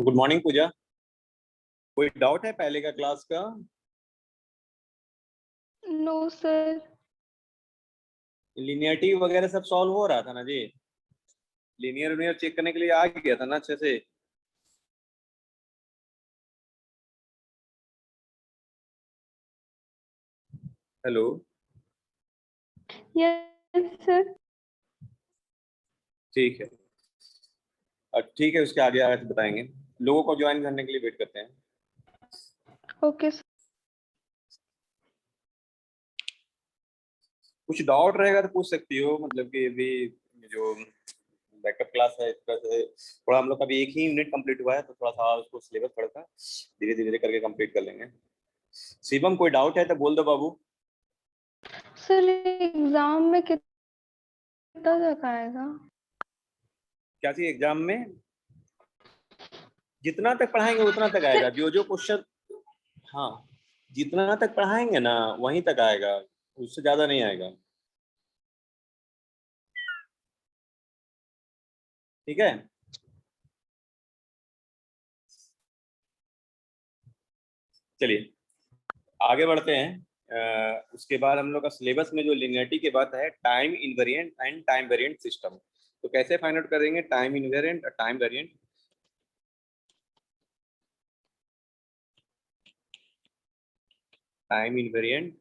Good morning पूजा। कोई doubt है पहले का क्लास का? No sir. लिनियरिटी वगैरह सब सॉल्व हो रहा था ना जी? लीनियर चेक करने के लिए आ गया था ना अच्छे से? हेलो। Yes sir. ठीक है। ठीक है, उसके आगे आगे बताएंगे। लोगों को ज्वाइन करने के लिए वेट करते हैं। Okay sir. कुछ डाउट रहेगा तो पूछ सकती हो, मतलब कि अभी जो बैकअप क्लास है इसका से थोड़ा हम लोग का भी एक ही यूनिट कंप्लीट हुआ है, तो थोड़ा सा उसको सिलेबस पढ़कर धीरे धीरे करके कंप्लीट कर लेंगे। शिवम, कोई डाउट है तो बोल दो बाबू। सर एग्जाम में कितना तक आएगा? क्या चीज एग्जाम में? जितना तक पढ़ाएंगे उतना तक आएगा। सर जो जो क्वेश्चन, हाँ, जितना तक पढ़ाएंगे ना वहीं तक आएगा, उससे ज्यादा नहीं आएगा। ठीक है। चलिए आगे बढ़ते हैं। उसके बाद हम लोग का सिलेबस में जो लिनियरिटी के बाद है time invariant and time variant system. तो कैसे फाइंड आउट करेंगे टाइम इनवेरिएंट और time variant? Time invariant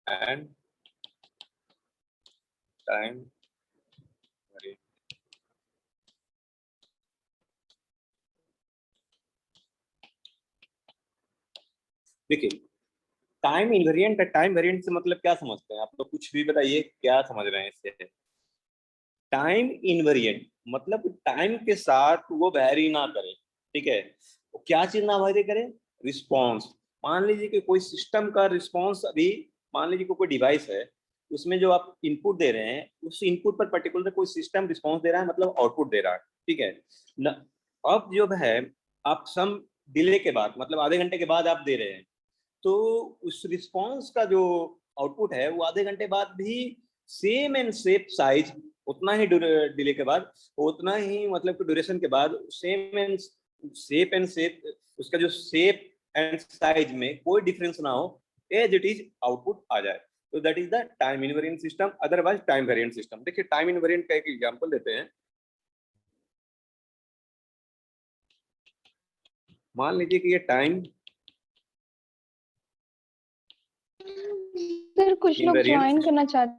and time variant. देखिए, टाइम इनवेरिएंट और टाइम वेरिएंट से मतलब क्या समझते हैं आप लोग? कुछ भी बताइए, क्या समझ रहे हैं इससे? टाइम इनवेरिएंट मतलब टाइम के साथ वो वैरी ना करे। ठीक है, वो क्या चीज ना वैरी करे? रिस्पॉन्स। मान लीजिए कि कोई सिस्टम का रिस्पॉन्स अभी, मान लीजिए कि कोई डिवाइस है, उसमें जो आप इनपुट दे रहे हैं उस इनपुट पर पर्टिकुलर कोई सिस्टम रिस्पॉन्स दे रहा है, मतलब आउटपुट दे रहा है। ठीक है न, अब जो है आप सम डिले के बाद, मतलब आधे घंटे के बाद आप दे रहे हैं, तो उस रिस्पॉन्स का जो आउटपुट है वो आधे घंटे बाद भी सेम एंड सेप साइज, उतना ही डिले के बाद, उतना ही मतलब कि ड्यूरेशन के बाद सेम एंड शेप उसका जो शेप एंड साइज में कोई डिफरेंस ना हो, एज इट इज आउटपुट आ जाए, तो that is the time invariant system, otherwise time variant system. देखिए टाइम इनवेरिएंट का एक एग्जांपल देते हैं। मान लीजिए कि ये टाइम सर कुछ लोग इनवेरिएंट, ज्वाइन करना चाहते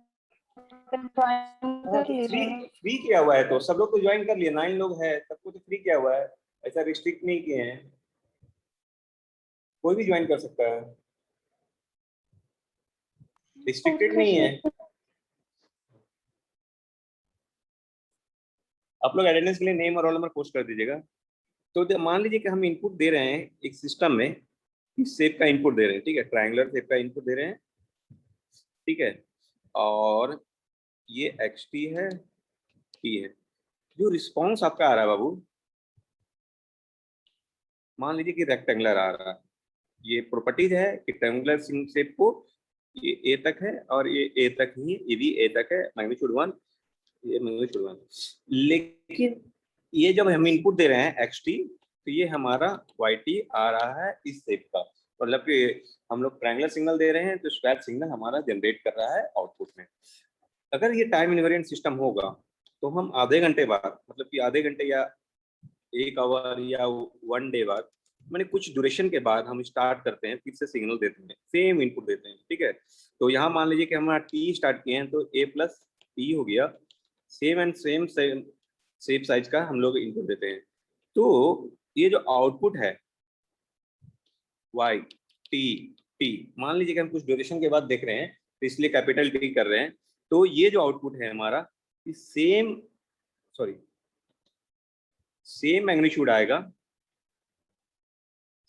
हैं, ज्वाइन हाँ कर तो फ्री, लीजिए ना। फ्री किया हुआ है तो सब लोग तो ज्वाइन कर लिए, 9 लोग हैं, सबको तो फ्री किया हुआ है, ऐसा रिस्ट्रिक्ट नहीं किए हैं, कोई भी ज्वाइन कर सकता है, रिस्ट्रिक्टेड ओके नहीं है। सर। आप लोग अटेंडेंस के लिए नेम और रोल नंबर पोस्ट कर दीजिएगा। तो मान लीजिए कि हम इनपुट दे रहे हैं एक सिस्टम में, इस शेप का इनपुट दे रहे हैं, ठीक है, ट्रायंगुलर शेप का इनपुट दे रहे हैं। ठीक है, और ये एक्स टी है, टी है। जो रिस्पॉन्स आपका आ रहा है बाबू, मान लीजिए कि रेक्टेंगुलर आ रहा है। ये प्रॉपर्टीज है कि ट्रायंगुलर शेप को, ये ए तक है और ये ए तक ही, ये भी ए तक है, मैग्नीट्यूड 1, ये मैग्नीट्यूड 1। लेकिन ये जब हम इनपुट दे रहे हैं एक्स टी, तो ये हमारा वाई टी आ रहा है इस शेप का, मतलब कि हम लोग ट्रायंगुलर सिग्नल दे रहे हैं तो स्क्वायर सिग्नल हमारा जनरेट कर रहा है आउटपुट में। अगर ये टाइम इनवेरिएंट सिस्टम होगा तो हम आधे घंटे बाद, मतलब कि आधे घंटे या 1 आवर या 1 डे बाद, मैंने कुछ ड्यूरेशन के बाद हम स्टार्ट करते हैं, फिर से सिग्नल देते हैं, सेम इनपुट देते हैं। ठीक है, तो यहाँ मान लीजिए कि हमारा टी स्टार्ट किए हैं तो ए प्लस टी हो गया, same and same same size का हम लोग इनपुट देते हैं। तो ये जो आउटपुट है वाई टी, टी मान लीजिए कि हम कुछ ड्यूरेशन के बाद देख रहे हैं तो इसलिए कैपिटल टी कर रहे हैं, तो ये जो आउटपुट है हमारा सेम, सॉरी, सेम मैग्नीट्यूड आएगा,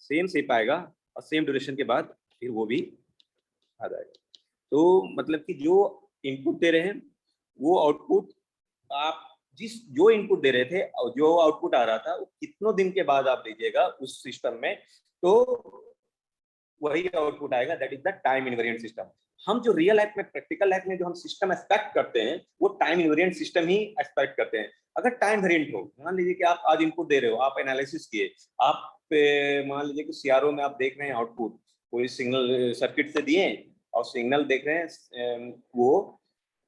सेम शेप आएगा, और सेम ड्यूरेशन के बाद फिर वो भी आ जाएगा। तो मतलब कि जो इनपुट दे रहे हैं वो आउटपुट, आप जिस जो इनपुट दे रहे थे और जो आउटपुट आ रहा था वो कितनों दिन के बाद आप दीजिएगा उस सिस्टम में, तो वही आउटपुट आएगा, that is the time invariant system. हम जो रियल लाइफ में, प्रैक्टिकल लाइफ में जो हम सिस्टम एक्सपेक्ट करते हैं वो टाइम इनवेरिएंट सिस्टम ही एक्सपेक्ट करते हैं। अगर टाइम वेरिएंट हो, मान लीजिए कि आप आज इनपुट दे रहे हो, आप एनालिसिस किए, आप मान लीजिए कि सीआरओ में आप देख रहे हैं आउटपुट कोई सिग्नल सर्किट से दिए और सिग्नल देख रहे हैं वो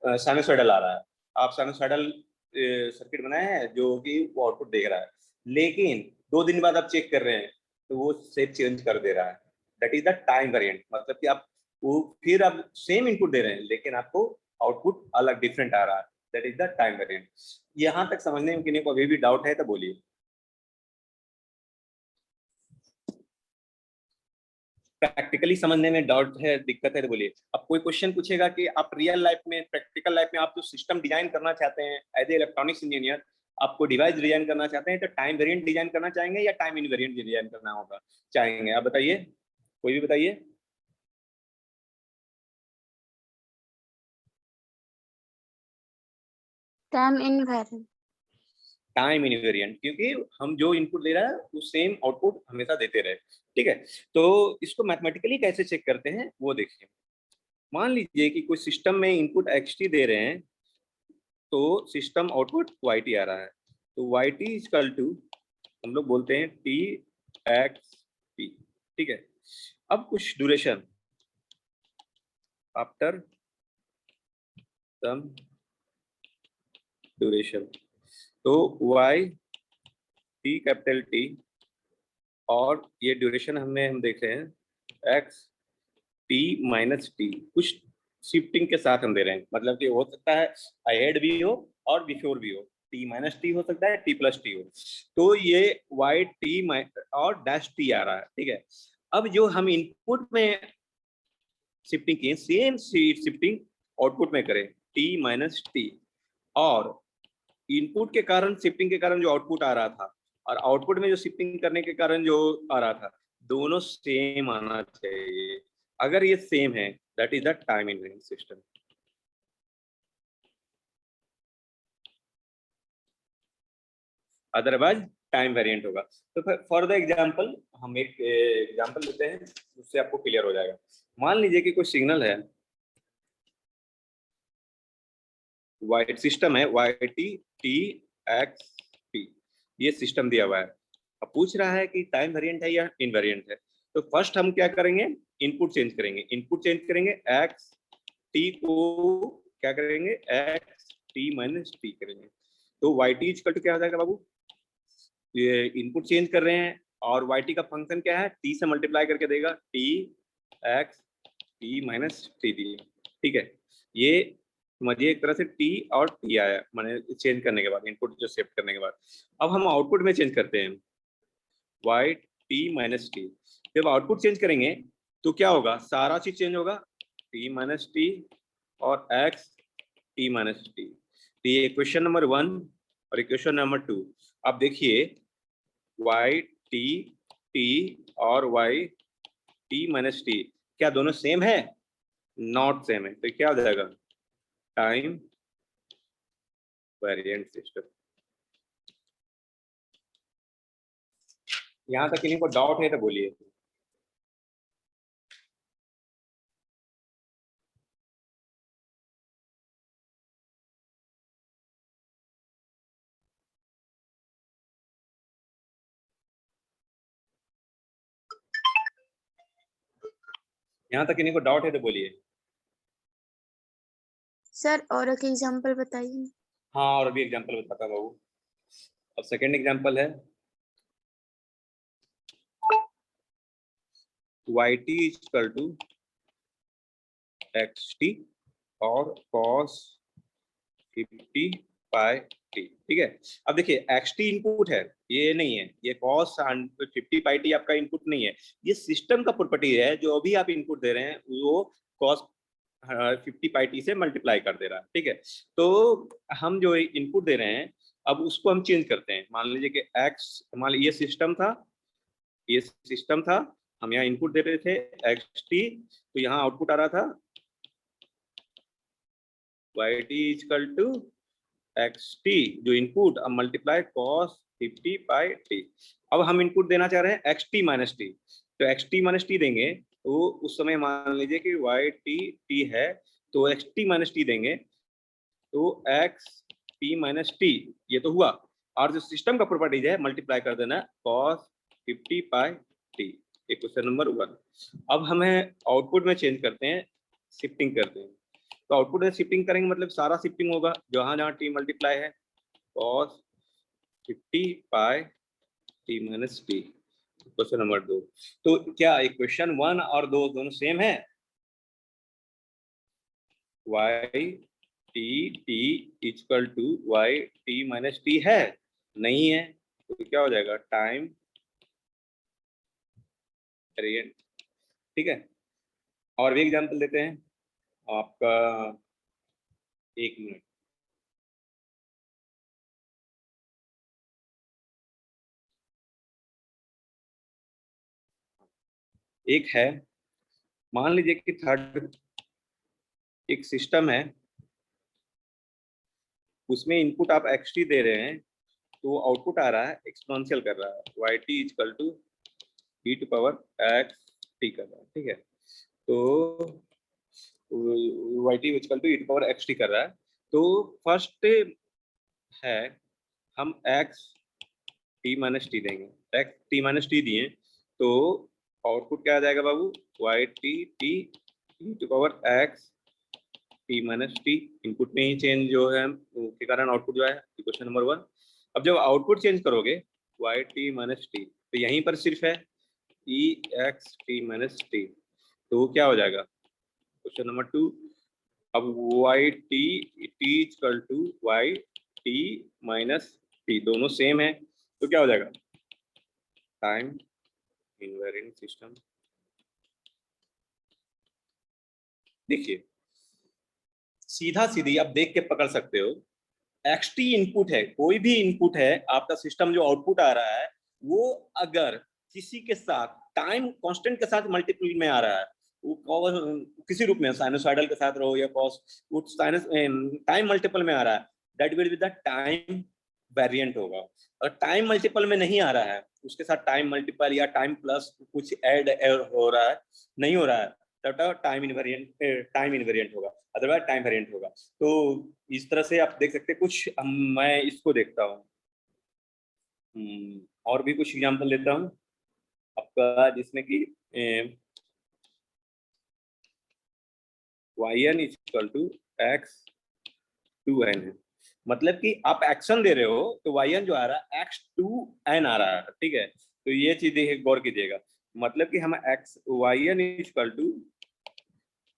साइनसॉइडल आ रहा है, आप साइनसॉइडल सर्किट बनाए हैं जो कि वो आउटपुट देख रहा है, लेकिन 2 दिन बाद आप चेक कर रहे हैं तो वो शेप चेंज कर दे रहा है, that is the time variant. मतलब कि आप वो फिर आप सेम इनपुट दे रहे हैं लेकिन आपको आउटपुट अलग डिफरेंट आ रहा है, that is the time variant. यहां तक समझने में किसी को अभी भी डाउट है तो बोलिए। प्रैक्टिकली समझने में डाउट है, दिक्कत है तो बोलिए। अब कोई क्वेश्चन पूछेगा कि आप रियल लाइफ में, प्रैक्टिकल लाइफ में आप जो सिस्टम डिजाइन करना चाहते हैं एज ए इलेक्ट्रॉनिक्स इंजीनियर, आपको डिवाइस डिजाइन करना चाहते हैं तो टाइम वेरिएंट डिजाइन करना चाहेंगे या टाइम इनवेरिएंट डिजाइन करना होगा चाहेंगे, आप बताइए, कोई भी बताइए। Time invariant. टाइम इनवेरिएंट, क्योंकि हम जो इनपुट दे रहा है वो सेम आउटपुट हमेशा देते रहे। ठीक है, तो इसको मैथमेटिकली कैसे चेक करते हैं वो देखिए। मान लीजिए कि कोई सिस्टम में इनपुट xt दे रहे हैं तो सिस्टम आउटपुट yt आ रहा है, तो yt इक्वल टू हम लोग बोलते हैं t x p। ठीक है, अब कुछ ड्यूरेशन आफ्टर सम ड्यूरेशन, तो y t कैपिटल T और ये ड्यूरेशन हम देख रहे हैं x t माइनस टी, कुछ शिफ्टिंग के साथ हम दे रहे हैं, मतलब कि हो सकता है अहेड भी हो और बिफोर भी हो, t माइनस टी हो सकता है, t प्लस टी हो, तो ये y t और डैश t आ रहा है। ठीक है, अब जो हम इनपुट में शिफ्टिंग की सेम शिफ्टिंग आउटपुट में करें t माइनस टी, और इनपुट के कारण शिफ्टिंग के कारण जो आउटपुट आ रहा था और आउटपुट में जो शिफ्टिंग करने के कारण जो आ रहा था, दोनों सेम आना चाहिए। अगर ये सेम है that is the time invariant system. Otherwise time variant होगा। तो फॉर द एग्जांपल हम एक एग्जांपल लेते हैं, उससे आपको क्लियर हो जाएगा। मान लीजिए कि कोई सिग्नल है, वाइट सिस्टम है yt t x p, ये सिस्टम दिया हुआ है। अब पूछ रहा है कि टाइम वेरिएंट है या इनवेरिएंट है, तो फर्स्ट हम क्या करेंगे, इनपुट चेंज करेंगे। इनपुट चेंज करेंगे x t को क्या करेंगे, x t माइनस टी करेंगे, तो yt इक्वल टू क्या हो जाएगा बाबू, ये इनपुट चेंज कर रहे हैं और yt का फंक्शन क्या है, t से मल्टीप्लाई करके देगा, t x t minus T दिए। ठीक है, ये समझिए एक तरह से t और t आया, मैंने चेंज करने के बाद, इनपुट जो शिफ्ट करने के बाद। अब हम आउटपुट में चेंज करते हैं y t माइनस टी। जब आउटपुट चेंज करेंगे तो क्या होगा, सारा चीज चेंज होगा, t माइनस टी और x t माइनस टी। तो ये इक्वेशन नंबर 1 और इक्वेशन नंबर 2। अब देखिए y t t और y t माइनस टी, क्या दोनों सेम है, नॉट सेम है, तो क्या हो जाएगा, टाइम वेरिएंट सिस्टम। यहां तक किसी को डाउट है तो बोलिए। यहां तक किसी को डाउट है तो बोलिए। सर और एक एग्जांपल बताइए। हाँ, और भी एग्जांपल बताता हूं बाबू। अब सेकंड एग्जांपल है yt इक्वल टू xt और cos 50 पाई t। ठीक है, अब देखिए xt इनपुट है, ये नहीं है, ये cos 50 पाई t आपका इनपुट नहीं है, ये सिस्टम का प्रॉपर्टी है, जो अभी आप इनपुट दे रहे हैं वो cos 50 पाई t से मल्टीप्लाई कर दे रहा है। ठीक है, तो हम जो इनपुट दे रहे हैं अब उसको हम चेंज करते हैं। मान लीजिए कि x, मान लीजिए ये सिस्टम था, हम यहाँ इनपुट दे रहे थे xt, तो यहाँ आउटपुट आ रहा था yt इक्वल टू xt, जो इनपुट, अब मल्टीप्लाई cos 50 पाई t। अब हम इनपुट देना चाह रहे हैं xt माइनस टी, तो xt माइनस टी देंगे तो उस समय मान लीजिए कि वाई टी टी है तो एक्स टी माइनस टी देंगे, तो एक्स टी माइनस टी ये तो हुआ, और जो सिस्टम का प्रॉपर्टीज है मल्टीप्लाई कर देना कॉस 50 पाई टी। ये क्वेश्चन नंबर 1। अब हमें आउटपुट में चेंज करते हैं, शिफ्टिंग करते हैं। तो आउटपुट में शिफ्टिंग करेंगे मतलब सारा शिफ्टिंग होगा, जहां जहां टी मल्टीप्लाई है cos 50 pi T minus T. Question number 2। तो क्या इक्वेशन 1 और 2 दोनों सेम है? Y T T equal to Y T minus T है? नहीं है, तो क्या हो जाएगा? Time variant. ठीक है, और भी एग्जांपल देते हैं आपका, 1 मिनट। एक है, मान लीजिए कि थर्ड एक सिस्टम है, उसमें इनपुट आप एक्स टी दे रहे हैं, तो आउटपुट आ रहा है एक्सपोनेंशियल कर रहा है, Y T equal to E to power X T कर रहा है। ठीक है, तो Y T equal to E to power X T कर रहा है। तो फर्स्ट है, हम एक्स टी माइनस टी देंगे, एक्स टी माइनस टी दिए, तो आउटपुट क्या आ जाएगा बाबू? Y T T E to power X T minus T. Input में ही चेंज जो है के कारण आउटपुट जो है इक्वेशन नंबर 1। अब जब आउटपुट चेंज करोगे वाई टी माइनस टी, तो यहीं पर सिर्फ है E X T minus T, तो क्या हो जाएगा? Question number 2। अब Y T T equal to Y T minus T, दोनों सेम है, तो क्या हो जाएगा? Time invariant system. देखिए सीधा सीधी आप देख के पकड़ सकते हो, एक्स टी इनपुट है, कोई भी इनपुट है आपका सिस्टम, जो आउटपुट आ रहा है वो अगर किसी के साथ टाइम कांस्टेंट के साथ मल्टीपल में आ रहा है, वो किसी रूप में साइनोसॉइडल के साथ रहो या कॉस, वो साइनस टाइम मल्टीपल में आ रहा है, that will be the time variant होगा। और टाइम मल्टीपल में नहीं आ रहा है, उसके साथ टाइम मल्टीपल या टाइम प्लस कुछ ऐड हो रहा है, नहीं हो रहा है, तब टाइम इनवेरिएंट होगा, अदरवाइज टाइम वेरिएंट होगा। तो इस तरह से आप देख सकते हैं कुछ। मैं इसको देखता हूँ, और भी कुछ एग्जांपल लेता हूँ आपका, जिसमें कि Y N equal to X two N है, मतलब कि आप एक्शन दे रहे हो तो वाई एन जो आ रहा है एक्स टू एन आ रहा है। ठीक है, तो ये चीज देखिए, गौर कीजिएगा, मतलब कि हम X Y N equal to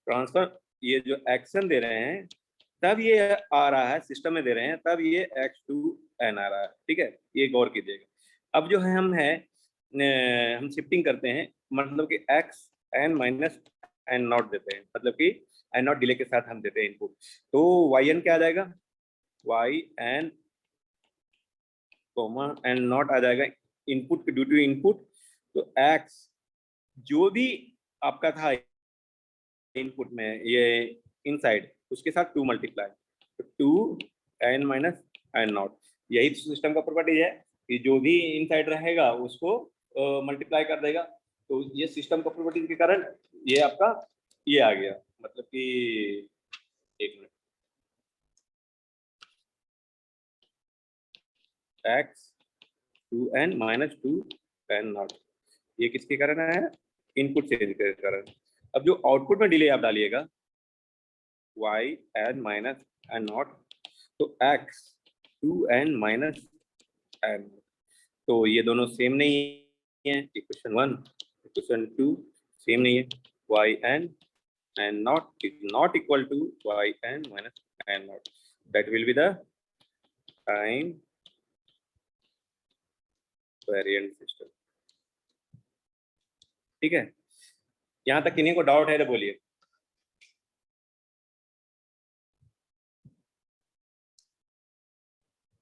transfer, ये जो एक्शन दे रहे हैं तब ये आ रहा है, सिस्टम में दे रहे हैं तब ये एक्स टू एन आ रहा है। ठीक है, ये गौर कीजिएगा। अब जो है हम शिफ्टिंग करते हैं, मतलब कि X N minus N naught देते हैं, मतलब कि एन नॉट डिले के साथ हम देते हैं इनपुट, तो वाई एन क्या आ जाएगा? Y N comma N not आ जाएगा इनपुट ड्यू टू इनपुट, तो एक्स जो भी आपका था इनपुट में ये इनसाइड, उसके साथ 2 मल्टीप्लाई, तो 2 एन माइनस एन नॉट। यही सिस्टम का प्रॉपर्टी है कि जो भी इनसाइड रहेगा उसको मल्टीप्लाई कर देगा। तो ये सिस्टम का प्रॉपर्टी के कारण ये आपका ये आ गया, मतलब कि 1 minute, x 2n minus 2n not, ये किसके कारण है? इनपुट चेंज के कारण। अब जो आउटपुट में डिले आप डालिएगा y n minus N not, तो x 2n माइनस एन, तो ये दोनों सेम नहीं है, इक्वेशन 1 इक्वेशन 2 सेम नहीं है। y n and not is not equal to y n minus n naught, that will be the time variant system। ठीक है, यहाँ तक किन्हीं को डाउट है तो बोलिए।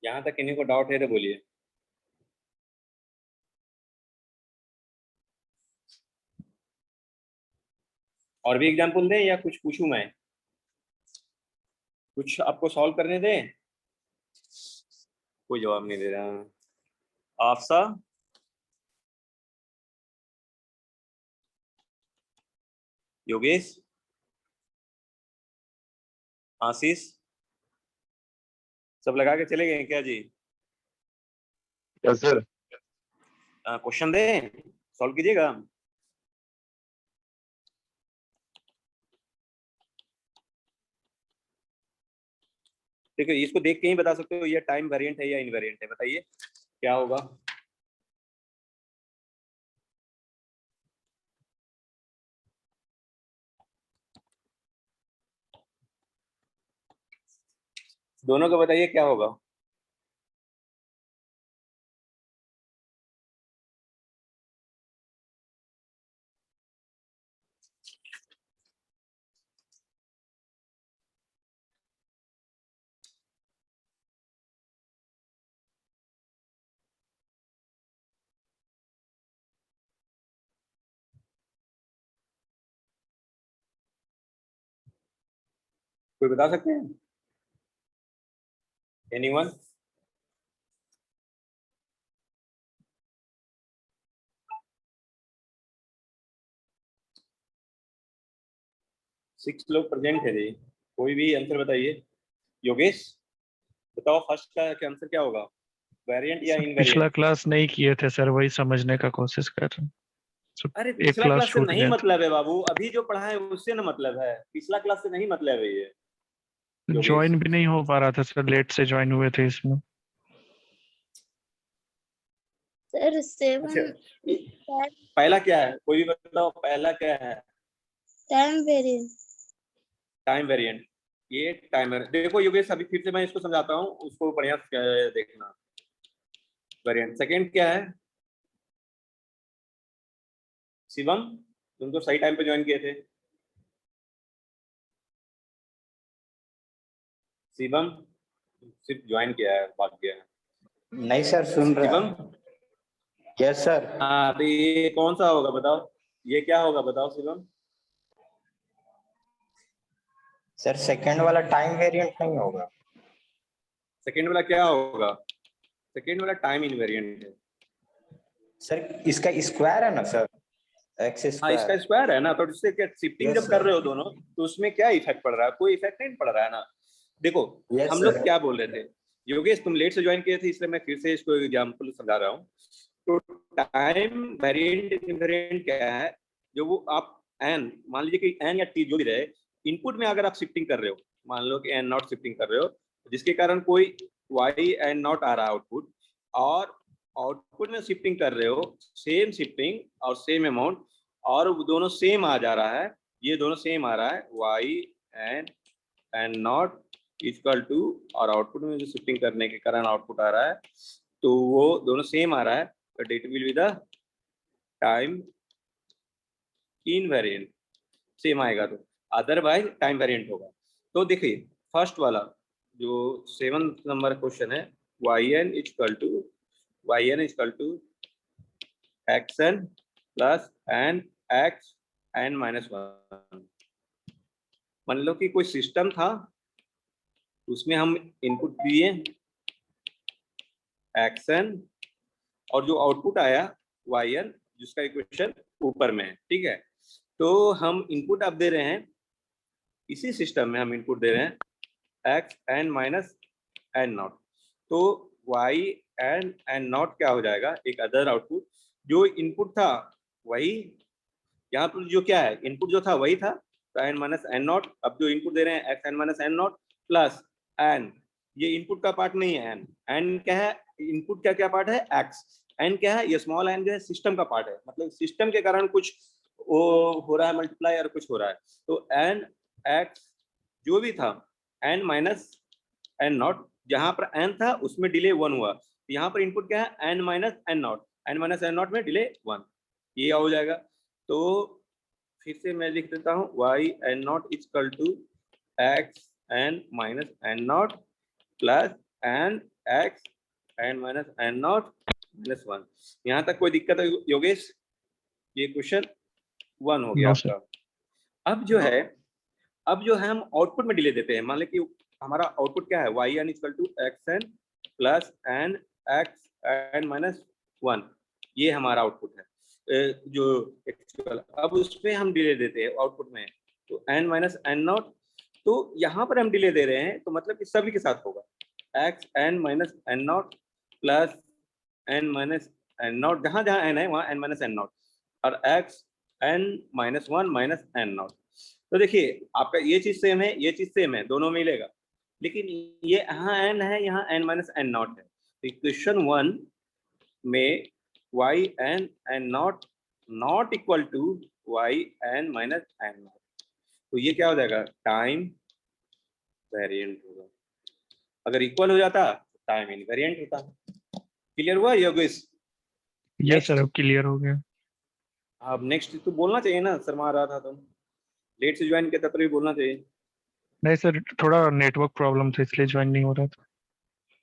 यहाँ तक किन्हीं को डाउट है तो बोलिए। और भी एग्जांपल दें या कुछ पूछूं मैं? कुछ आपको सॉल्व करने दें? कोई जवाब नहीं दे रहा। आपसा योगेश, आशीष, सब लगा के चले गए क्या जी? Yes sir. क्वेश्चन दें, सॉल्व कीजिएगा। देखो इसको देख के ही बता सकते हो ये टाइम वेरिएंट है या इनवेरिएंट है, बताइए क्या होगा। दोनों को बताइए क्या होगा। कोई बता सकते हैं? एनीवन? सिक्स लोग प्रेजेंट है जी, कोई भी आंसर बताइए। योगेश बताओ फर्स्ट का क्या आंसर क्या होगा, वेरिएंट या पिछला इनवेरिएंट? क्लास नहीं किए थे सर, वही समझने का कोशिश कर रहे हैं। अरे एक पिछला क्लास क्लास से छूट नहीं गया था। मतलब है बाबू, अभी जो पढ़ा है उससे ना मतलब है, पिछला क्लास से नहीं मतलब है ये। योगेश ज्वाइन भी नहीं हो पा रहा था सर, लेट से ज्वाइन हुए थे इसमें। सर अच्छा 7 पहला क्या है, कोई भी बताओ पहला क्या है? Time variant. टाइम वेरिएंट, ये टाइमर। देखो योगेश अभी फिर से मैं इसको समझाता हूँ, उसको बढ़िया से देखना। वेरिएंट सेकंड क्या है? शिवम तुम तो सही टाइम पे ज्वाइन किए थे। शिवम सिर्फ ज्वाइन किया है, बात किया है। नहीं सर, सुन रहा शिवम है। Yes sir. हाँ तो ये कौन सा होगा बताओ, ये क्या होगा बताओ शिवम? सर सेकंड वाला टाइम वेरिएंट नहीं होगा। सेकंड वाला क्या होगा? सेकंड वाला टाइम इनवेरिएंट है। सर इसका स्क्वायर है ना सर, एक्स हाँ इसका स्क्वायर। स्क्वायर है ना, तो इससे क्या शिफ्टिंग Yes, जब कर sir. रहे हो दोनों तो उसमें क्या इफेक्ट पड़ रहा है? कोई इफेक्ट नहीं पड़ रहा है ना। देखो Yes, हम लोग sir. क्या बोल रहे थे, योगेश तुम लेट से ज्वाइन किए थे इसलिए मैं फिर से इसको एग्जांपल समझा रहा हूँ। तो टाइम वेरिएंट इनवेरिएंट क्या है, जो वो आप एन मान लीजिए कि एन या टी जो भी रहे, इनपुट में अगर आप शिफ्टिंग कर रहे हो, मान लो कि एन नॉट शिफ्टिंग कर रहे हो, जिसके कारण कोई वाई एन नॉट आ रहा है आउटपुट, और आउटपुट में शिफ्टिंग कर रहे हो सेम शिफ्टिंग और सेम अमाउंट, और वो दोनों सेम आ जा रहा है, ये दोनों सेम आ रहा है Y and naught equal to, और आउटपुट में जो शिफ्टिंग करने के कारण आउटपुट आ रहा है, तो वो दोनों सेम आ रहा है, तो it will be the time invariant, same आएगा तो, अदरवाइज टाइम वेरिएंट होगा। तो देखिए फर्स्ट वाला जो 7th नंबर क्वेश्चन है, yn equal to xn plus N X N minus 1। मान लो कि कोई सिस्टम था, उसमें हम इनपुट दिए xn, और जो आउटपुट आया yn, जिसका इक्वेशन ऊपर में है, ठीक है। तो हम इनपुट अब दे रहे हैं, इसी सिस्टम में हम इनपुट दे रहे हैं X N minus N not, तो वाई एन नॉट क्या हो जाएगा, एक अदर आउटपुट। जो इनपुट था वही, यहाँ पर जो क्या है इनपुट जो था वही था, तो एन माइनस एन नॉट। अब जो इनपुट दे रहे हैं X N minus N naught plus N, ये इनपुट का पार्ट नहीं है, एन क्या है, इनपुट का क्या पार्ट है एक्स, एन क्या है, ये स्मॉल एन जो है सिस्टम का पार्ट है, मतलब सिस्टम के कारण कुछ वो हो रहा है मल्टीप्लाई और कुछ हो रहा है, तो एन एक्स जो भी था एन माइनस एन नॉट, जहां पर एन था उसमें डिले 1 हुआ, तो यहाँ पर इनपुट क्या है N minus N naught, N minus N naught में डिले 1, ये हो जाएगा। तो फिर से मैं लिख देता हूँ Y N naught equal to X N minus N naught plus N X N minus N not minus 1। यहाँ तक कोई दिक्कत है योगेश? ये क्वेश्चन 1 हो गया No, आपका। अब जो है हम आउटपुट में डिले देते हैं, मान लें कि हमारा आउटपुट क्या है, Y N equal to X N plus N X N minus 1, ये हमारा आउटपुट है। जो एक्चुअल, अब उसमें हम डिले देते हैं आउटपुट में, तो n माइनस एन नॉट, तो यहाँ पर हम डिले दे रहे हैं, तो मतलब कि सभी के साथ होगा x n minus N naught plus n minus N naught, जहाँ जहाँ n है वहाँ n माइनस एन नॉट, और x n minus one minus N not. तो देखिए आपका ये चीज सेम है, ये चीज सेम है, दोनों मिलेगा, लेकिन ये यहाँ n है, यहाँ n माइनस एन नॉट है। तो इक्वेशन 1 में y n n not equal to y n minus N not, तो ये क्या हो जाएगा, टाइम वेरिएंट होगा। अगर इक्वल हो जाता तो टाइम इनवेरिएंट होता। क्लियर हुआ योगेश? यस सर, अब क्लियर हो गया। अब नेक्स्ट तो बोलना चाहिए ना, शर्मा रहा था तुम, लेट से ज्वाइन किया था तो भी बोलना चाहिए। नहीं सर, थोड़ा नेटवर्क प्रॉब्लम था इसलिए ज्वाइन नहीं हो रहा था।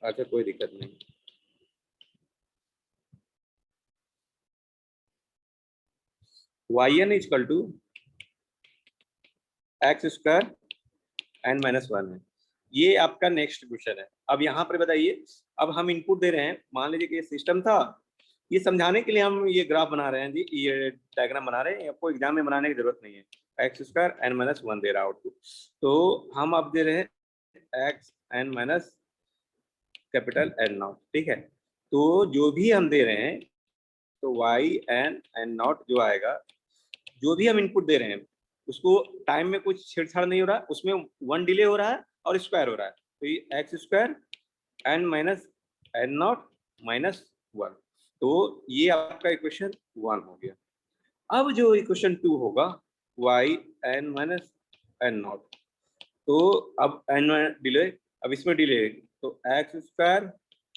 अच्छा कोई दिक्कत नहीं। y n equal to x square n minus one है, ये आपका नेक्स्ट क्वेश्चन है। अब यहाँ पर बताइए, अब हम इनपुट दे रहे हैं, मान लीजिए कि ये सिस्टम था, ये समझाने के लिए हम ये ग्राफ बना रहे हैं जी, ये डायग्राम बना रहे हैं, आपको एग्जाम में बनाने की जरूरत नहीं है। X square n minus one दे रहा है आउटपुट, तो हम अब दे रहे हैं X n minus capital N not, ठीक है। तो जो भी हम दे रहे हैं, तो y n n नॉट जो आएगा, जो भी हम इनपुट दे रहे हैं उसको टाइम में कुछ छेड़छाड़ नहीं हो रहा है, उसमें 1 डिले हो रहा है और स्क्वायर हो रहा है, तो ये x square n minus N not minus one, तो ये आपका इक्वेशन 1 हो गया। अब जो इक्वेशन 2 होगा y n minus N not, तो अब n डिले, अब इसमें डिले, तो एक्स स्क्वायर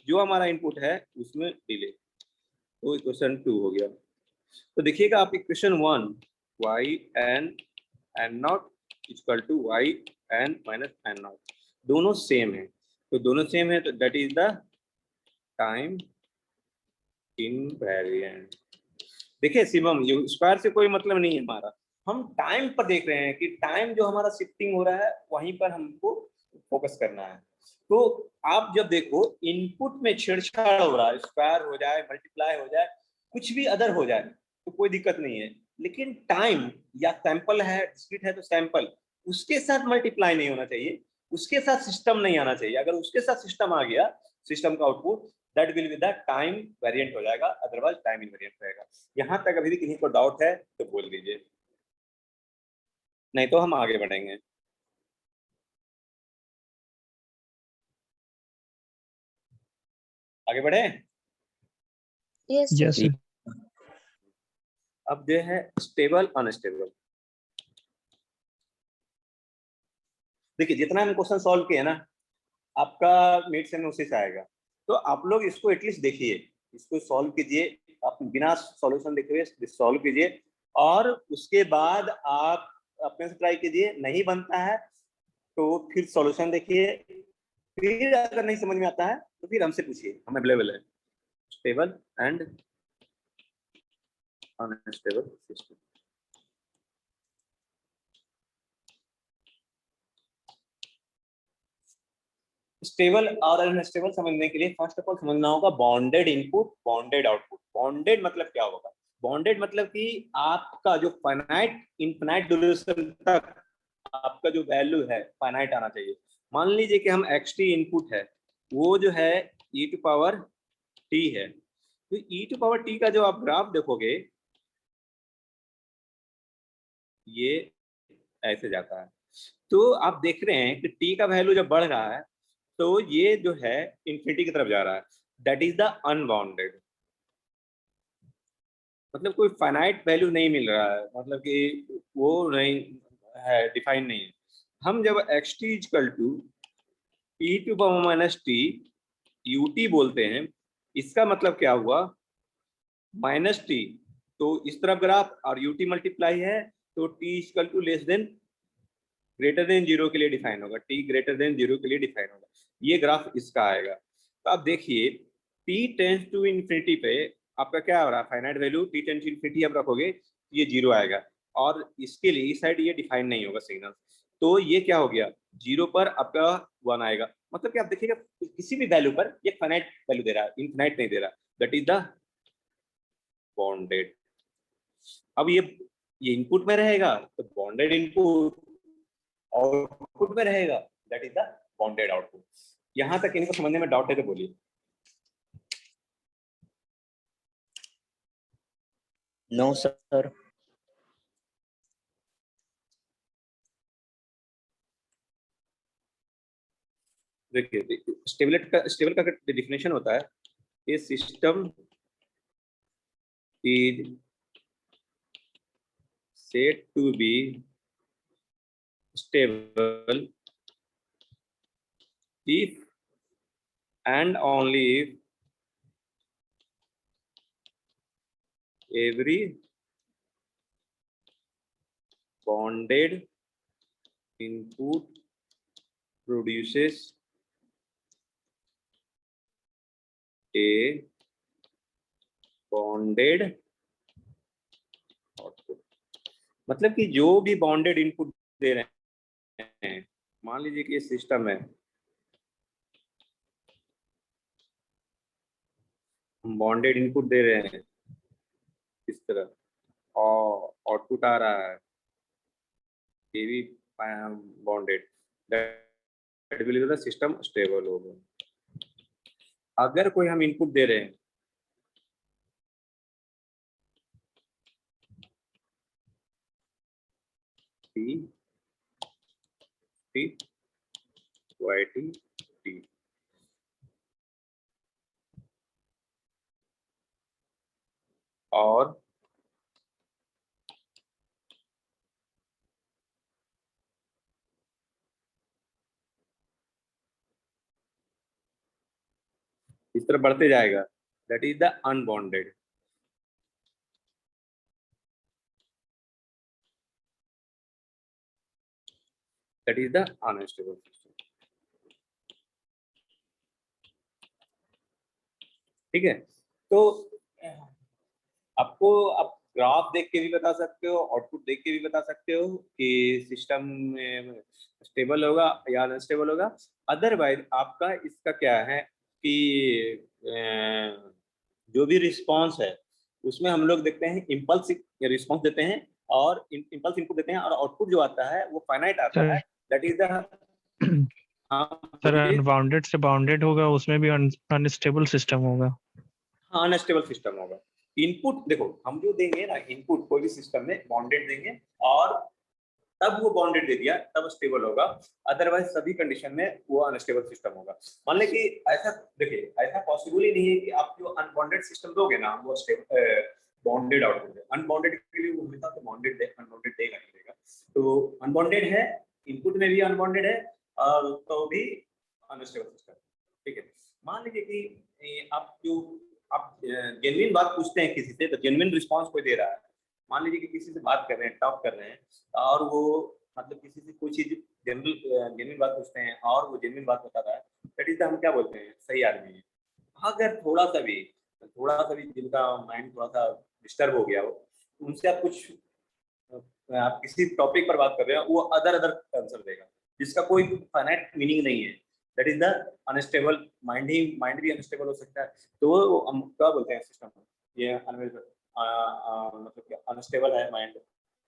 जो हमारा इनपुट है उसमें डिले, तो इक्वेशन 2 हो गया। तो देखिएगा आप equation 1 y n n not equal to y n minus N not, दोनों सेम है, तो दोनों सेम है, तो that is the time invariant. देखिए शिवम, ये स्क्वायर से कोई मतलब नहीं है हमारा, हम टाइम पर देख रहे हैं कि टाइम जो हमारा शिफ्टिंग हो रहा है वहीं पर हमको फोकस करना है। तो आप जब देखो इनपुट में छेड़छाड़ हो रहा है, स्क्वायर हो जाए, मल्टीप्लाई हो जाए, कुछ भी अदर हो जाए तो कोई दिक्कत नहीं है, लेकिन टाइम या सैंपल है, डिस्क्रीट है, तो सैंपल उसके साथ मल्टीप्लाई नहीं होना चाहिए, उसके साथ सिस्टम नहीं आना चाहिए। अगर उसके साथ सिस्टम आ गया, सिस्टम का output, that will be the time variant हो जाएगा, अदरवाइज टाइम इनवेरिएंट रहेगा। यहाँ तक अभी भी किसी को डाउट है तो बोल दीजिए, नहीं तो हम आगे बढ़ेंगे। आगे बढ़े? Yes yes sir. सर। अब जो है स्टेबल अनस्टेबल, देखिए जितना हम क्वेश्चन सॉल्व किए ना, आपका मिड सेम में उसी से आएगा, तो आप लोग इसको एटलीस्ट देखिए, इसको सॉल्व कीजिए, आप बिना सॉल्यूशन देखे हुए सॉल्व कीजिए, और उसके बाद आप अपने से ट्राई कीजिए, नहीं बनता है तो फिर सॉल्यूशन देखिए, फिर अगर नहीं समझ में आता है तो फिर हमसे पूछिए, हम अवेलेबल है। Stable and unstable system, stable और अनस्टेबल समझने के लिए फर्स्ट ऑफ ऑल समझना होगा bounded input, bounded output. Bounded मतलब क्या होगा? बाउंडेड मतलब कि आपका जो फाइनाइट इनफिनाइट ड्यूरेशन तक आपका जो वैल्यू है फाइनाइट आना चाहिए। मान लीजिए कि हम xt इनपुट है, वो जो है e टू पावर t है, तो e टू पावर t का जो आप ग्राफ देखोगे ये ऐसे जाता है, तो आप देख रहे हैं कि t का वैल्यू जब बढ़ रहा है तो ये जो है इंफिनिटी की तरफ जा रहा है, दैट इज द अनबाउंडेड, मतलब कोई फाइनाइट वैल्यू नहीं मिल रहा है, मतलब कि वो नहीं है, डिफाइन नहीं है। हम जब xt equal to e to power minus t ut बोलते हैं, इसका मतलब क्या हुआ, माइनस टी, तो इस तरफ ग्राफ और ut मल्टीप्लाई है, तो t equal to less than greater than zero के लिए डिफाइन होगा, t ग्रेटर देन जीरो के लिए डिफाइन होगा, ये ग्राफ इसका आएगा। तो आप देखिए t टेंस टू इन्फिनिटी पे आपका क्या हो रहा है, finite value, t tends to infinity आप रखोगे ये जीरो आएगा, और इसके लिए इस साइड ये डिफाइन नहीं होगा सिग्नल, तो ये क्या हो गया, जीरो पर आपका 1 आएगा, मतलब कि आप देखिएगा किसी भी वैल्यू पर ये फाइनाइट वैल्यू दे रहा है, इन्फिनाइट नहीं दे रहा, दैट इज द बाउंडेड। अब ये इनपुट में रहेगा तो बॉन्डेड इनपुट, आउटपुट में रहेगा that is the bounded output. यहां तक इनको समझने में डाउट है तो बोलिए। No sir. देखिए स्टेबल का डेफिनेशन होता है a system is said to be stable if and only if every bonded input produces a bonded output. मतलब कि जो भी बॉन्डेड इनपुट दे रहे हैं, मान लीजिए कि ये सिस्टम है, हम बॉन्डेड इनपुट दे रहे हैं इस तरह और आउटपुट आ रहा है ये भी bonded, that will be the system stable होगा। अगर कोई हम इनपुट दे रहे हैं T T Y T T और इस तरह बढ़ते जाएगा, that is the unbonded. That is the unstable system. ठीक है, तो आपको आप ग्राफ देख के भी बता सकते हो, आउटपुट देख के भी बता सकते हो कि सिस्टम स्टेबल होगा या अनस्टेबल होगा। अदरवाइज आपका इसका क्या है कि जो भी रिस्पांस है उसमें हम लोग देखते हैं इम्पल्स रिस्पांस देते हैं और इम्पल्स इनपुट देते हैं और आउटपुट जो आता है वो फाइनाइट आता है, that is the sir unbounded से बाउंडेड होगा, उसमें भी अनस्टेबल सिस्टम होगा। हाँ, अनस्टेबल सिस्टम होगा। इनपुट देखो हम जो देंगे ना, इनपुट कोई भी सिस्टम में बॉन्डेड देंगे और तब वो बॉन्डेड दे दिया तब स्टेबल होगा, अदरवाइज सभी कंडीशन में वो अनस्टेबल सिस्टम होगा। मान लें कि ऐसा देखिए, ऐसा पॉसिबल ही नहीं है कि आप जो अनबॉन्डेड सिस्टम दोगे ना वो बॉन्डेड आउटपुट है। अनबॉन्डेड के लिए वो हमेशा तो बॉन्डेड अनबॉन्डेड देगा नहीं देगा, तो अनबॉन्डेड है, इनपुट में भी अनबॉन्डेड है और तो भी अनस्टेबल सिस्टम। ठीक है, मान लीजिए कि आप जेन्युइन बात पूछते हैं किसी से तो जेन्युइन रिस्पांस कोई दे रहा है। मान लीजिए कि किसी से बात कर रहे हैं, टॉक कर रहे हैं और वो मतलब किसी से कोई चीज जेन्युइन बात पूछते हैं और वो जेन्युइन बात बता रहा है, दैट इज हम क्या बोलते हैं, सही आदमी है। अगर थोड़ा सा भी जिनका माइंड थोड़ा सा डिस्टर्ब हो गया हो, उनसे आप कुछ आप किसी टॉपिक पर बात कर रहे हो, वो अदर आंसर देगा जिसका कोई फाइनाइट मीनिंग नहीं है, that is the unstable mind. He mind भी अनस्टेबल हो सकता है, तो हम क्या बोलते हैं सिस्टम, ये मतलब कि अनस्टेबल है माइंड,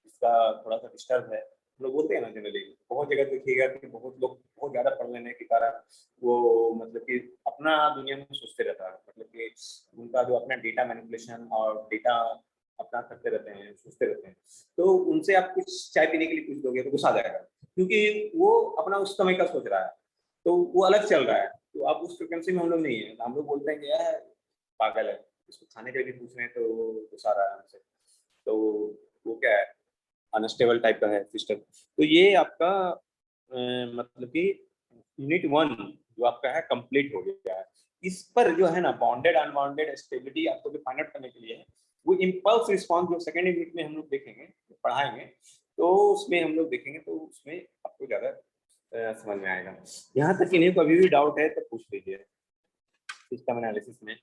इसका थोड़ा सा डिस्टर्ब है, लोग बोलते हैं ना जनरली। बहुत जगह देखिएगा कि बहुत लोग बहुत ज्यादा पढ़ लेने के कारण वो मतलब कि अपना दुनिया में सोचते रहता है, मतलब कि उनका जो अपना डेटा मैनिपुलेशन और डेटा अपना करते रहते हैं, सोचते रहते हैं। तो उनसे आप कुछ चाय पीने के लिए पूछ दोगे तो गुस्सा आ जाएगा, क्योंकि वो अपना उस समय का सोच रहा है, तो वो अलग चल रहा है। तो आप उस फ्रिक्वेंसी में हम लोग नहीं है, हम लोग बोलते हैं कि यार पागल है, इसको खाने के लिए भी पूछ रहे हैं तो गुस्सा आ रहा है हमसे, तो वो क्या है, अनस्टेबल टाइप का है सिस्टम। तो ये आपका मतलब कि यूनिट 1 जो आपका है कंप्लीट हो गया है। इस पर जो है ना बॉन्डेड अनबॉन्डेड स्टेबिलिटी आपको भी फाइंड आउट करने के लिए है। वो इम्पल्स रिस्पांस जो सेकेंड यूनिट में हम लोग देखेंगे, पढ़ाएंगे, तो उसमें हम लोग देखेंगे, तो उसमें आपको ज्यादा समझ में आएगा। यहाँ तक इन्हें कभी भी डाउट है तो पूछ लीजिए सिस्टम एनालिसिस में।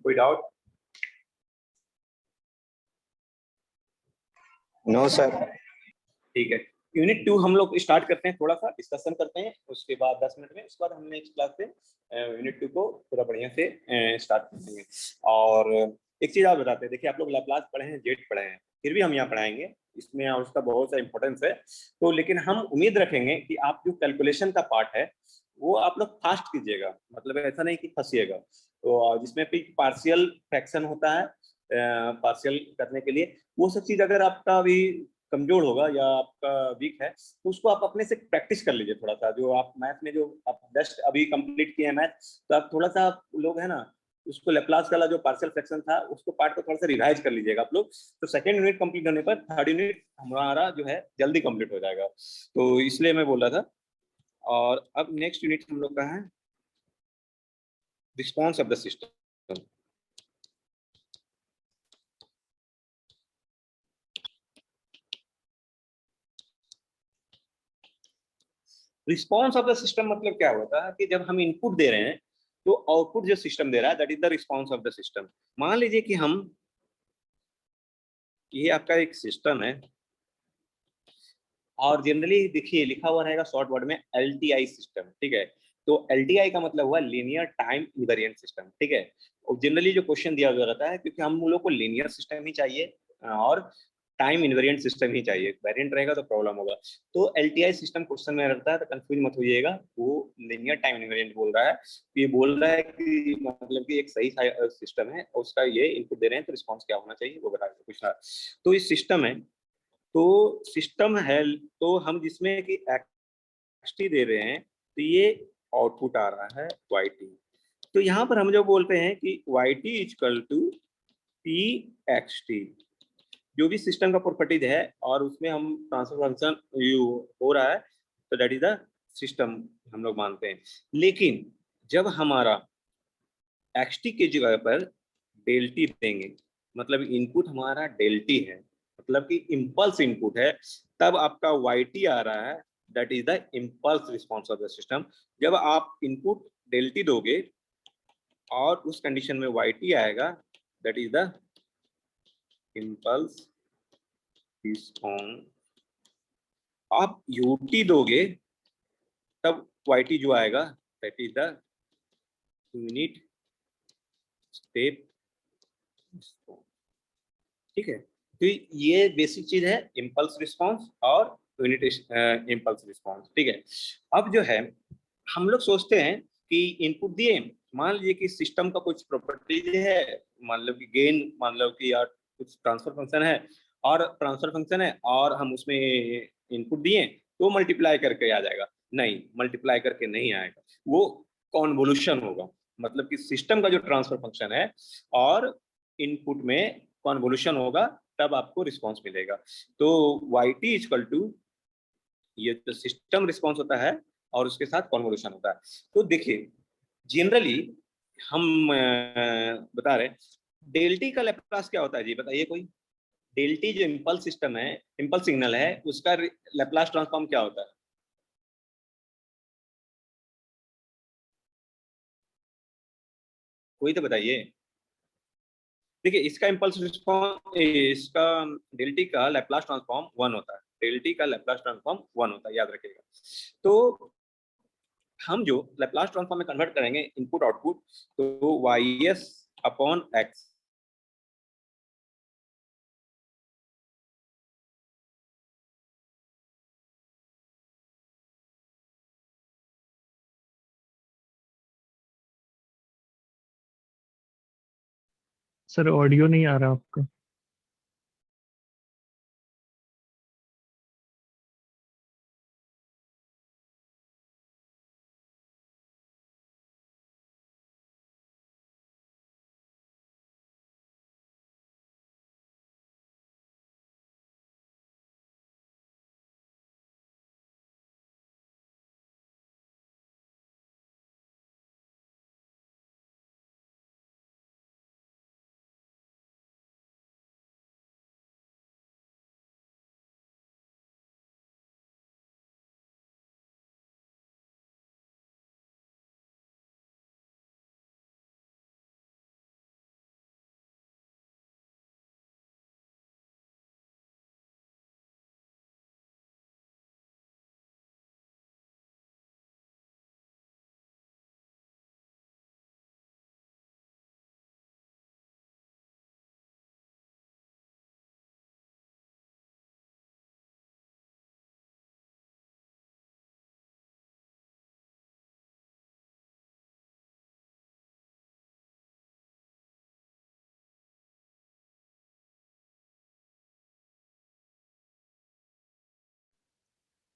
कोई डाउट? No sir. ठीक है, यूनिट 2 हम लोग स्टार्ट करते हैं, थोड़ा सा डिस्कशन करते हैं, उसके बाद 10 मिनट में, उसके बाद हम नेक्स्ट क्लास से यूनिट 2 को पूरा बढ़िया से स्टार्ट करेंगे। और एक चीज आप बताते हैं, देखिए आप लोग लैप्लास पढ़े हैं, जेट पढ़े हैं, फिर भी हम यहाँ पढ़ाएंगे, इसमें उसका बहुत सा इंपॉर्टेंस है। तो लेकिन हम उम्मीद रखेंगे कि आप जो कैलकुलेशन का पार्ट है वो आप लोग फास्ट कीजिएगा, मतलब ऐसा नहीं कि फंसिएगा। तो जिसमें भी पार्शियल फ्रैक्शन होता है, पार्शियल करने के लिए, वो सब चीज अगर आपका अभी कमजोर होगा या आपका वीक है तो उसको आप अपने से प्रैक्टिस कर लीजिए थोड़ा सा। जो आप मैथ में जो आप जस्ट अभी कंप्लीट किए हैं मैथ, तो आप थोड़ा सा लोग है ना, उसको लेप्लास वाला जो पार्शियल फ्रैक्शन था उसको पार्ट को थोड़ा सा रिवाइज कर लीजिएगा आप लोग। तो सेकंड यूनिट कंप्लीट होने पर थर्ड यूनिट हमारा जो है जल्दी कंप्लीट हो जाएगा, तो इसलिए मैं बोल रहा था। और अब नेक्स्ट यूनिट हम लोग का है response of the system. Response of the system मतलब क्या होता है कि जब हम इनपुट दे रहे हैं तो आउटपुट जो सिस्टम दे रहा है that is the response of the system. मान लीजिए कि हम, ये आपका एक सिस्टम है और जनरली देखिए लिखा हुआ रहेगा शॉर्ट वर्ड में LTI सिस्टम, ठीक है। तो LTI का मतलब हुआ लीनियर टाइम इनवेरिएंट सिस्टम, ठीक है। और जनरली जो क्वेश्चन दिया हुआ रहता है, क्योंकि हम लोग को लीनियर सिस्टम ही चाहिए और टाइम इनवेरिएंट सिस्टम ही चाहिए, वेरिएंट रहेगा तो प्रॉब्लम होगा। तो LTI सिस्टम क्वेश्चन में रहता है, तो कंफ्यूज मत होइएगा, वो लीनियर टाइम इनवेरिएंट बोल रहा है। तो ये बोल रहा है कि मतलब कि एक सही सिस्टम है, उसका ये इनपुट दे रहे हैं तो रिस्पॉन्स क्या होना चाहिए वो बता पूछना। तो इस सिस्टम है, तो सिस्टम है, तो हम जिसमें कि एक्सटी दे रहे हैं तो ये आउटपुट आ रहा है YT। तो यहाँ पर हम जो बोलते हैं कि YT इक्वल टू PXT, जो भी सिस्टम का प्रॉपर्टीज है और उसमें हम ट्रांसफर फंक्शन हो रहा है, तो दैट इज द सिस्टम हम लोग मानते हैं। लेकिन जब हमारा XT के जगह पर डेल्टी देंगे, मतलब इनपुट हमारा डेल्टी है, मतलब कि इम्पल्स इनपुट है, तब आपका YT आ रहा है, that is the impulse response of the system. जब आप इनपुट डेल्टी दोगे और उस कंडीशन में YT आएगा, that is the impulse response. आप UT दोगे तब YT जो आएगा that is the unit step response, ठीक है। तो ये बेसिक चीज है इम्पल्स रिस्पॉन्स और यूनिट इम्पल्स रिस्पॉन्स, ठीक है। अब जो है हम लोग सोचते हैं कि इनपुट दिए, मान लीजिए कि सिस्टम का कुछ प्रॉपर्टीज है, मान लो कि गेन, मान लो कि यार कुछ ट्रांसफर फंक्शन है और ट्रांसफर फंक्शन है और हम उसमें इनपुट दिए तो मल्टीप्लाई करके आ जाएगा। नहीं, मल्टीप्लाई करके नहीं आएगा, वो कॉन्वोल्यूशन होगा। मतलब कि सिस्टम का जो ट्रांसफर फंक्शन है और इनपुट में कॉन्वोल्यूशन होगा, तब आपको रिस्पॉन्स मिलेगा। तो YT इक्वल टू, ये तो सिस्टम रिस्पॉन्स होता है और उसके साथ कॉन्वोल्यूशन होता है। तो देखिए जनरली हम बता रहे हैं डेल्टी का लैप्लास क्या होता है जी, बताइए कोई। डेल्टी जो इम्पल्स सिस्टम है, इम्पल्स सिग्नल है, उसका लैप्लास ट्रांसफॉर्म क्या होता है? कोई तो बताइए। देखिए इसका इम्पल्स रिस्पॉन्स, इसका डेल्टी का लैप्लास ट्रांसफॉर्म 1 होता है, डेल्टी का लैप्लास ट्रांसफॉर्म 1 होता है, याद रखिएगा। तो हम जो लैप्लास ट्रांसफॉर्म में कन्वर्ट करेंगे इनपुट आउटपुट, तो YS upon X sir audio नहीं आ रहा आपका।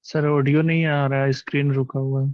सर ऑडियो नहीं आ रहा है, स्क्रीन रुका हुआ है।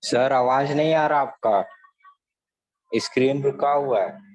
सर आवाज नहीं आ रहा आपका, स्क्रीन रुका हुआ है।